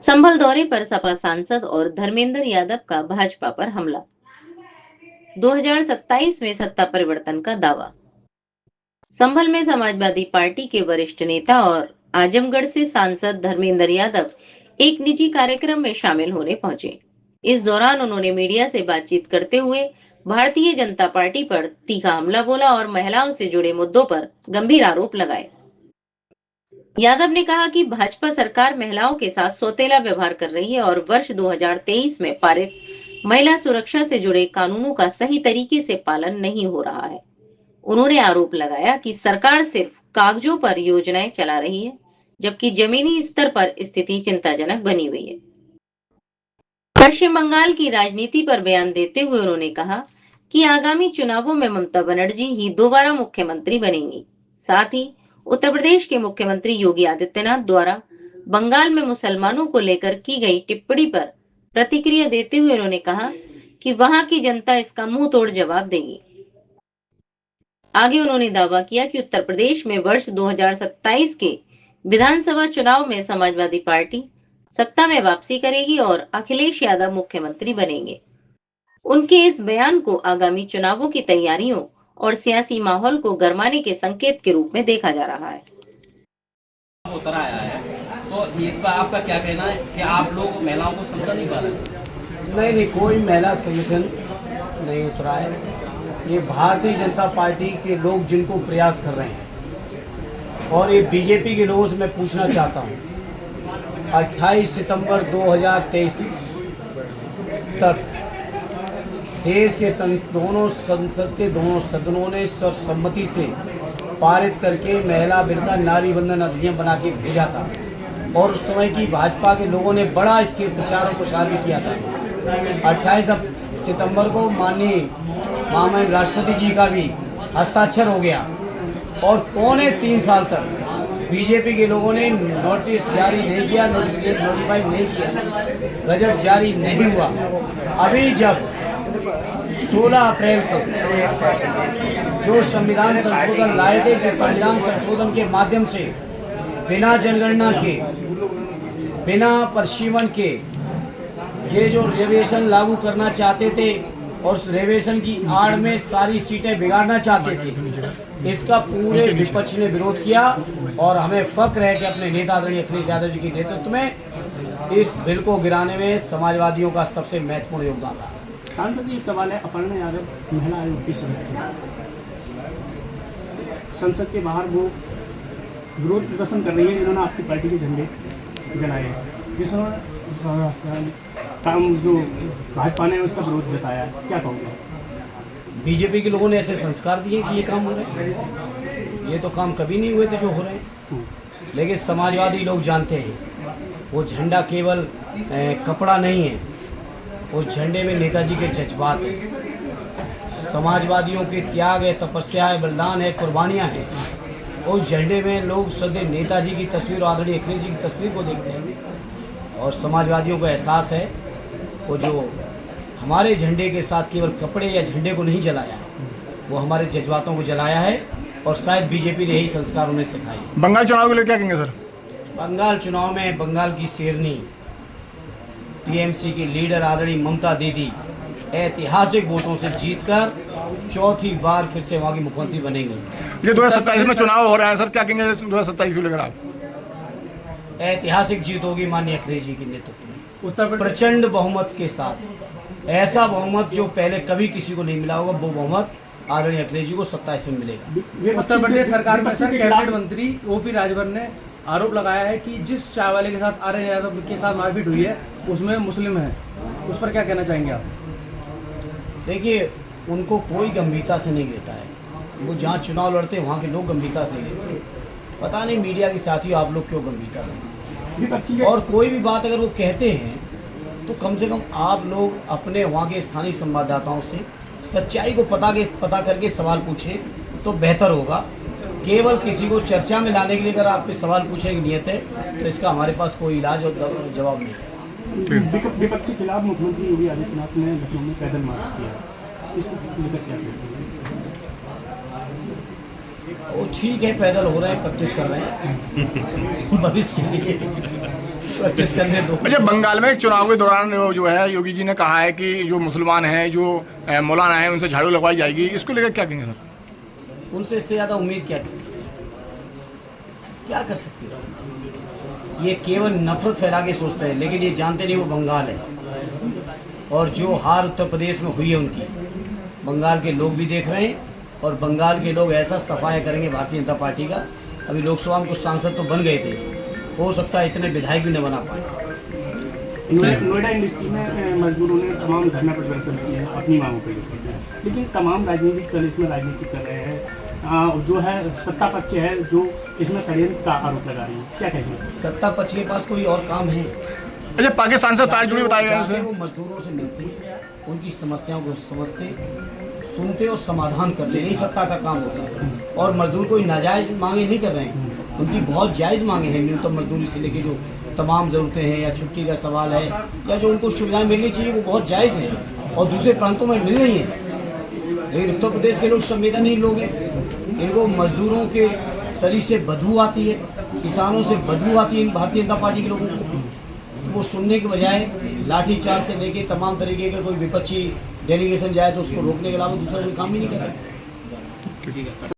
संभल दौरे पर सपा सांसद और धर्मेंद्र यादव का भाजपा पर हमला। 2027 में सत्ता परिवर्तन का दावा। संभल में समाजवादी पार्टी के वरिष्ठ नेता और आजमगढ़ से सांसद धर्मेंद्र यादव एक निजी कार्यक्रम में शामिल होने पहुंचे। इस दौरान उन्होंने मीडिया से बातचीत करते हुए भारतीय जनता पार्टी पर तीखा हमला बोला और महिलाओं से जुड़े मुद्दों पर गंभीर आरोप लगाए। यादव ने कहा कि भाजपा सरकार महिलाओं के साथ सौतेला व्यवहार कर रही है और वर्ष 2023 में पारित महिला सुरक्षा से जुड़े कानूनों का सही तरीके से पालन नहीं हो रहा है। उन्होंने आरोप लगाया कि सरकार सिर्फ कागजों पर योजनाएं चला रही है, जबकि जमीनी स्तर पर स्थिति चिंताजनक बनी हुई है। पश्चिम बंगाल की राजनीति पर बयान देते हुए उन्होंने कहा कि आगामी चुनावों में ममता बनर्जी ही दोबारा मुख्यमंत्री बनेंगी। साथ ही उत्तर प्रदेश के मुख्यमंत्री योगी आदित्यनाथ द्वारा बंगाल में मुसलमानों को लेकर की गई टिप्पणी पर प्रतिक्रिया देते हुए उन्होंने कहा कि वहां की जनता इसका मुंह तोड़ जवाब देगी। आगे उन्होंने दावा किया कि उत्तर प्रदेश में वर्ष 2027 के विधानसभा चुनाव में समाजवादी पार्टी सत्ता में वापसी करेगी और अखिलेश यादव मुख्यमंत्री बनेंगे। उनके इस बयान को आगामी चुनावों की तैयारियों और सियासी माहौल को गरमाने के संकेत के रूप में देखा जा रहा है। उतर आया है, तो इस पर आपका क्या कहना है कि आप लोग महिलाओं को समझा नहीं पा रहे? नहीं, कोई महिला संगठन नहीं उतरा है। ये भारतीय जनता पार्टी के लोग जिनको प्रयास कर रहे हैं, और ये बीजेपी के लोगों से मैं पूछना चाहता हूँ, 28 सितंबर 2023 तक देश के दोनों संसद के दोनों सदनों ने सर्वसम्मति से पारित करके महिला बिल का नारी बंधन अधिनियम बना के भेजा था, और उस समय की भाजपा के लोगों ने बड़ा इसके प्रचार और प्रसार भी किया था। 28 सितंबर को माननीय महामहिम राष्ट्रपति जी का भी हस्ताक्षर हो गया, और पौने 3 साल तक बीजेपी के लोगों ने नोटिस जारी नहीं किया, नोटिफाई नहीं किया, गजट जारी नहीं हुआ। अभी जब 16 अप्रैल को जो संविधान संशोधन लाए थे, जिस संविधान संशोधन के माध्यम से बिना जनगणना के, बिना परिसीमन के ये जो रिजर्वेशन लागू करना चाहते थे और उस रिजर्वेशन की आड़ में सारी सीटें बिगाड़ना चाहते थे, इसका पूरे विपक्ष ने विरोध किया। और हमें फक्र है कि अपने नेता आदरणीय अखिलेश यादव जी के नेतृत्व में इस बिल को गिराने में समाजवादियों का सबसे महत्वपूर्ण योगदान रहा। सांसद जी, एक सवाल है। अपर्णा यादव महिला आयोग की सदस्य, संसद के बाहर वो विरोध प्रदर्शन कर रही है जिन्होंने आपकी पार्टी के झंडे जलाए हैं, जिसमें काम जो भाजपा ने उसका विरोध जताया है, क्या कहोगे? बीजेपी के लोगों ने ऐसे संस्कार दिए कि ये काम हो रहे हैं। ये तो काम कभी नहीं हुए थे जो हो रहे हैं। लेकिन समाजवादी लोग जानते हैं वो झंडा केवल कपड़ा नहीं है, उस झंडे में नेताजी के जज्बात हैं, समाजवादियों के त्याग है, तपस्या है, बलिदान है, कुर्बानियाँ हैं। उस झंडे में लोग सदैव नेताजी की तस्वीर और आदरणीय अखिलेश जी की तस्वीर को देखते हैं, और समाजवादियों को एहसास है वो जो हमारे झंडे के साथ केवल कपड़े या झंडे को नहीं जलाया है, वो हमारे जज्बातों को जलाया है, और शायद बीजेपी ने यही संस्कार उन्हें सिखाए। बंगाल चुनाव के लिए क्या कहेंगे सर? बंगाल चुनाव में बंगाल की शेरनी टीएमसी की लीडर आदरणीय ममता दीदी ऐतिहासिक वोटों से जीतकर चौथी बार फिर से वहाँ की मुख्यमंत्री बनेंगी। ये 2027 में चुनाव हो रहा है सर, क्या कहेंगे 2027 को लेकर आप? ऐतिहासिक जीत होगी माननीय अखिलेश जी के नेतृत्व में, प्रचंड बहुमत के साथ। ऐसा बहुमत जो पहले कभी किसी को नहीं मिला होगा, वो बहुमत आदरणीय अखिलेश जी को 27 में मिलेगा। उत्तर प्रदेश सरकार में सर कैबिनेट मंत्री ओपी राजभर ने आरोप लगाया है कि जिस चाय वाले के साथ आर्यन यादव के साथ मारपीट हुई है उसमें मुस्लिम है, उस पर क्या कहना चाहेंगे आप? देखिए, उनको कोई गंभीरता से नहीं लेता है। वो जहाँ चुनाव लड़ते हैं वहाँ के लोग गंभीरता से लेते हैं। पता नहीं मीडिया के साथियों आप लोग क्यों गंभीरता से लेते हैं। और कोई भी बात अगर वो कहते हैं तो कम से कम आप लोग अपने वहाँ के स्थानीय संवाददाताओं से सच्चाई को पता करके सवाल पूछे तो बेहतर होगा। केवल किसी को चर्चा में लाने के लिए अगर आपके सवाल पूछने की नियत है तो इसका हमारे पास कोई इलाज और जवाब नहीं है। विपक्ष के खिलाफ मुख्यमंत्री योगी आदित्यनाथ ने लखनऊ में पैदल मार्च किया, इसको लेकर क्या कहते वो ठीक है, पैदल हो रहे हैं, प्रैक्टिस कर रहे हैं भविष्य के लिए। प्रैक्टिस करने दो। अच्छा, बंगाल में चुनाव के दौरान जो है योगी जी ने कहा है कि जो मुसलमान हैं, जो मौलाना हैं, उनसे झाड़ू लगवाई जाएगी, इसको लेकर क्या कहेंगे सर? उनसे इससे ज़्यादा उम्मीद क्या कर सकते हैं? क्या कर सकते हो? ये केवल नफरत फैला के सोचते हैं, लेकिन ये जानते नहीं वो बंगाल है। और जो हार उत्तर प्रदेश में हुई है उनकी, बंगाल के लोग भी देख रहे हैं, और बंगाल के लोग ऐसा सफाया करेंगे भारतीय जनता पार्टी का। अभी लोकसभा में कुछ सांसद तो बन गए थे, हो सकता है इतने विधायक भी न बना पाए। नोएडा इंडस्ट्री में मजदूरों ने तमाम धरना प्रदर्शन किए हैं अपनी मांगों को लेकर, लेकिन तमाम राजनीतिक दल इसमें राजनीति कर रहे हैं। जो है सत्ता पक्ष है जो इसमें षड्यंत्र का आरोप लगा रही है, क्या कहेंगे? सत्ता पक्ष के पास कोई और काम है? अच्छा, पाकिस्तान से तार जुड़ी बताए गए हैं। वो मजदूरों से मिलते, उनकी समस्याओं को समझते, सुनते और समाधान करते, यही सत्ता का काम होता है। और मजदूर कोई नाजायज मांगे नहीं कर रहे हैं, उनकी बहुत जायज़ मांगे हैं। न्यूनतम मजदूरी से लेके जो तमाम ज़रूरतें हैं, या छुट्टी का सवाल है, या जो उनको सुविधाएं मिलनी चाहिए, वो बहुत जायज़ हैं और दूसरे प्रांतों में मिल रही हैं। लेकिन उत्तर प्रदेश के लोग संवेदनहीन लोग हैं। इनको मजदूरों के शरीर से बदबू आती है, किसानों से बदबू आती है इन भारतीय जनता पार्टी के लोगों को। तो वो सुनने के बजाय लाठीचार्ज से लेके तमाम तरीके का कोई विपक्षी डेलीगेशन जाए तो उसको रोकने के अलावा दूसरा कोई काम ही नहीं कर रहा है।